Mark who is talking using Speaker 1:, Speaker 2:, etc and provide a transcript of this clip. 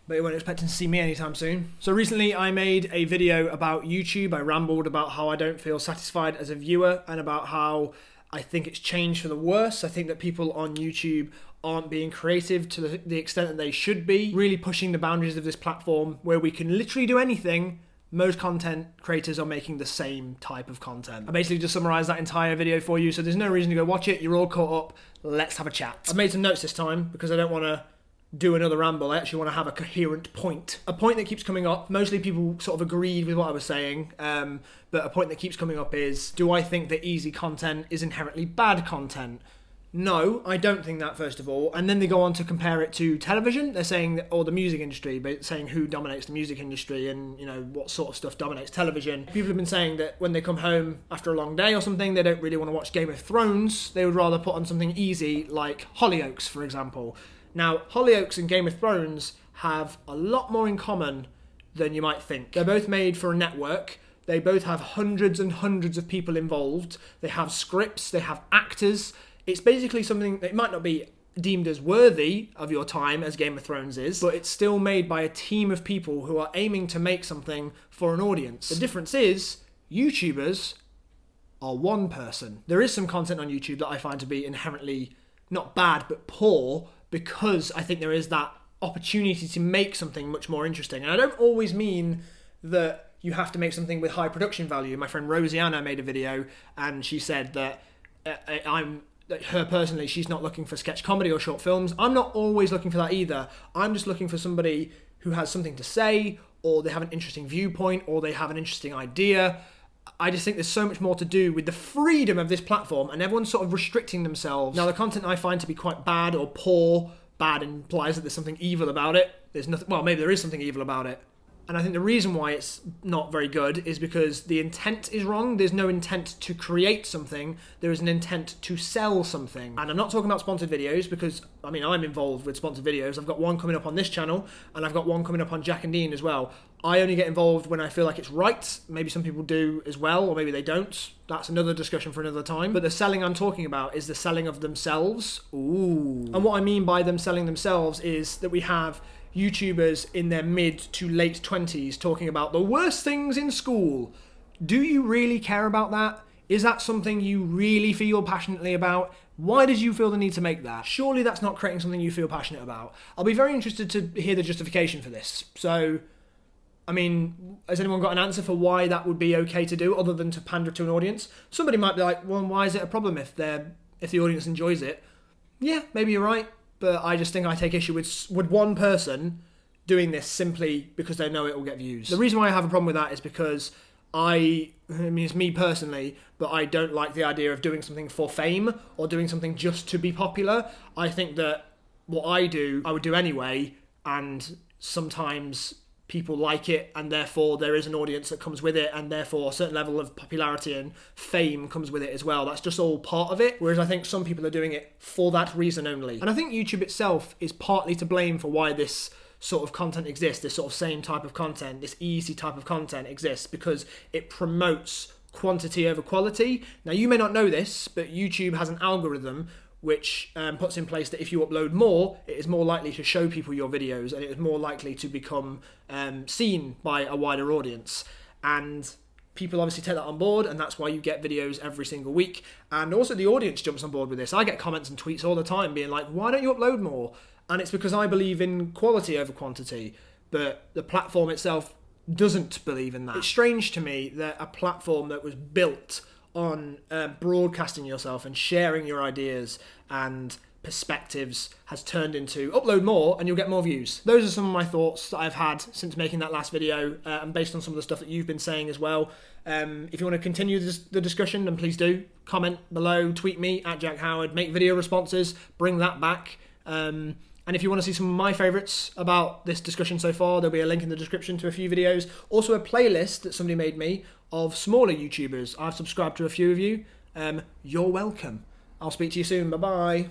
Speaker 1: but you weren't expecting to see me anytime soon. So recently I made a video about YouTube. I rambled about how I don't feel satisfied as a viewer and about how I think it's changed for the worse. I think that people on YouTube aren't being creative to the extent that they should be, really pushing the boundaries of this platform where we can literally do anything. Most content creators are making the same type of content. I basically just summarized that entire video for you, so there's no reason to go watch it. You're all caught up. Let's have a chat. I've made some notes this time because I don't want to do another ramble. I actually want to have a coherent point. A point that keeps coming up, mostly people sort of agreed with what I was saying, but a point that keeps coming up is, do I think that easy content is inherently bad content? No, I don't think that, first of all. And then they go on to compare it to television. They're saying that, or the music industry, but saying who dominates the music industry and, you know, what sort of stuff dominates television. People have been saying that when they come home after a long day or something, they don't really want to watch Game of Thrones. They would rather put on something easy like Hollyoaks, for example. Now, Hollyoaks and Game of Thrones have a lot more in common than you might think. They're both made for a network. They both have hundreds and hundreds of people involved. They have scripts, they have actors. It's basically something that might not be deemed as worthy of your time as Game of Thrones is, but it's still made by a team of people who are aiming to make something for an audience. The difference is, YouTubers are one person. There is some content on YouTube that I find to be inherently not bad, but poor, because I think there is that opportunity to make something much more interesting. And I don't always mean that you have to make something with high production value. My friend Rosianna made a video and she said that her personally, she's not looking for sketch comedy or short films. I'm not always looking for that either. I'm just looking for somebody who has something to say, or they have an interesting viewpoint, or they have an interesting idea. I just think there's so much more to do with the freedom of this platform, and everyone's sort of restricting themselves. Now, the content I find to be quite bad or poor, bad implies that there's something evil about it. There's nothing, well, maybe there is something evil about it. And I think the reason why it's not very good is because the intent is wrong. There's no intent to create something. There is an intent to sell something. And I'm not talking about sponsored videos because, I mean, I'm involved with sponsored videos. I've got one coming up on this channel and I've got one coming up on Jack and Dean as well. I only get involved when I feel like it's right. Maybe some people do as well, or maybe they don't. That's another discussion for another time. But the selling I'm talking about is the selling of themselves. Ooh. And what I mean by them selling themselves is that we have YouTubers in their mid to late 20s talking about the worst things in school. Do you really care about that? Is that something you really feel passionately about? Why did you feel the need to make that? Surely that's not creating something you feel passionate about. I'll be very interested to hear the justification for this. So, I mean, has anyone got an answer for why that would be okay to do other than to pander to an audience? Somebody might be like, well, why is it a problem if the audience enjoys it? Yeah, maybe you're right. But I just think I take issue with one person doing this simply because they know it will get views. The reason why I have a problem with that is because I mean, it's me personally, but I don't like the idea of doing something for fame or doing something just to be popular. I think that what I do, I would do anyway, and sometimes people like it, and therefore there is an audience that comes with it, and therefore a certain level of popularity and fame comes with it as well. That's just all part of it, whereas I think some people are doing it for that reason only. And I think YouTube itself is partly to blame for why this sort of content exists, this sort of same type of content, this easy type of content exists, because it promotes quantity over quality. Now, you may not know this, but YouTube has an algorithm which puts in place that if you upload more, it is more likely to show people your videos, and it is more likely to become seen by a wider audience. And people obviously take that on board, and that's why you get videos every single week. And also the audience jumps on board with this. I get comments and tweets all the time being like, why don't you upload more? And it's because I believe in quality over quantity, but the platform itself doesn't believe in that. It's strange to me that a platform that was built on broadcasting yourself and sharing your ideas and perspectives has turned into upload more and you'll get more views. Those are some of my thoughts that I've had since making that last video, and based on some of the stuff that you've been saying as well. If you want to continue the discussion, then please do. Comment below, tweet me at Jack Howard, make video responses, bring that back. And if you want to see some of my favourites about this discussion so far, there'll be a link in the description to a few videos. Also a playlist that somebody made me of smaller YouTubers. I've subscribed to a few of you. You're welcome. I'll speak to you soon. Bye-bye.